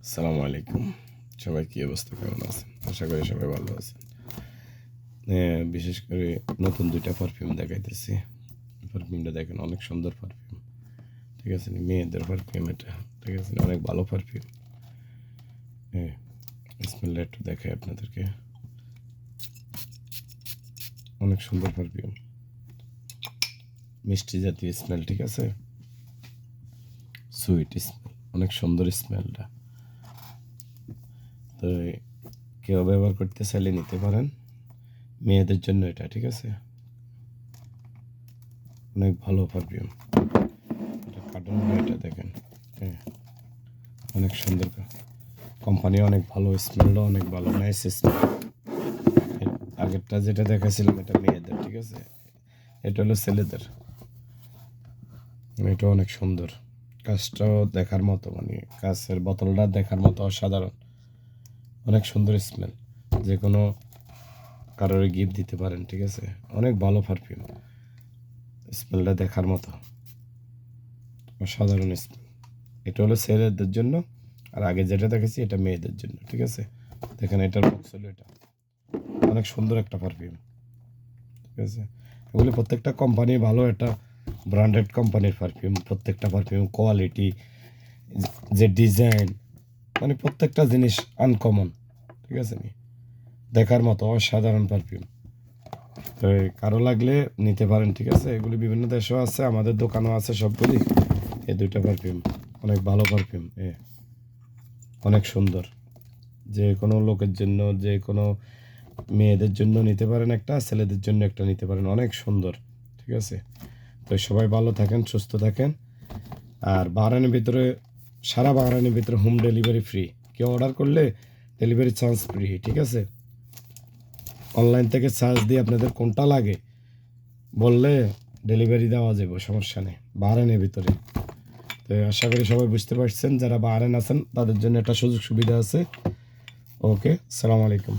আসসালামু আলাইকুম। সবাই কী অবস্থা, কেমন আছেন? আশা করি সবাই ভালো আছেন। বিশেষ করে নতুন 2টা পারফিউম দেখাইতেছি। পারফিউমটা দেখেন, অনেক সুন্দর পারফিউম, ঠিক আছে? মেয়েদের পারফিউম এটা, ঠিক আছে? অনেক ভালো পারফিউম। হ্যাঁ, স্মেলটা একটু দেখাই আপনাদেরকে। অনেক সুন্দর পারফিউম, মিষ্টি জাতীয় স্মেল, ঠিক আছে? সুইট স্মেল, অনেক সুন্দর স্মেলটা। তো কেউ ব্যবহার করতে চাইলে নিতে পারেন, মেয়েদের জন্য এটা, ঠিক আছে? অনেক ভালো পারফিউম। এটা কার্টুনগুলো এটা দেখেন, হ্যাঁ, অনেক সুন্দর। কোম্পানি অনেক ভালো, স্মেলটা অনেক ভালো, নাইস স্মেল। আগেরটা যেটা দেখাছিলাম এটা মেয়েদের, ঠিক আছে? এটা হলো ছেলেদের। এটা অনেক সুন্দর, কাজটাও দেখার মতো, মানে কাছের বোতলটা দেখার মতো অসাধারণ, অনেক সুন্দর স্মেল। যে কোনো কারোর গিফট দিতে পারেন, ঠিক আছে? অনেক ভালো পারফিউম, স্মেলটা দেখার মতো অসাধারণ স্মেল। এটা হলো ছেলেদের জন্য, আর আগে যেটা দেখেছি এটা মেয়েদের জন্য, ঠিক আছে? দেখেন এটার বক্স হলো এটা, অনেক সুন্দর একটা পারফিউম, ঠিক আছে? এগুলি প্রত্যেকটা কোম্পানি ভালো, একটা ব্র্যান্ডেড কোম্পানির পারফিউম। প্রত্যেকটা পারফিউম কোয়ালিটি, যে ডিজাইন, মানে প্রত্যেকটা জিনিস আনকমন, ঠিক আছে? নি দেখার মতো অসাধারণ পারফিউম। তো কারো লাগলে নিতে পারেন, ঠিক আছে? এগুলি বিভিন্ন দেশেও আছে, আমাদের দোকানও আছে সবগুলি। এই 2টা পারফিউম অনেক ভালো পারফিউম, অনেক সুন্দর। যে কোনো লোকের জন্য, যে কোনো মেয়েদের জন্য নিতে পারেন একটা, ছেলেদের জন্য একটা নিতে পারেন, অনেক সুন্দর, ঠিক আছে? তো সবাই ভালো থাকেন, সুস্থ থাকেন। আর বাহরাইনের ভিতরে, সারা বাহরাইনের ভিতরে হোম ডেলিভারি ফ্রি। কেউ অর্ডার করলে ডেলিভারি চার্জ ফ্রি, ঠিক আছে? অনলাইন থেকে চার্জ দিয়ে আপনাদের কোনটা লাগে বললে ডেলিভারি দেওয়া যাবে, সমস্যা নেই, বাহরাইনের ভিতরে। তো আশা করি সবাই বুঝতে পারছেন, যারা বাহরাইন আছেন তাদের জন্য একটা সুযোগ সুবিধা আছে। ওকে, আসসালামু আলাইকুম।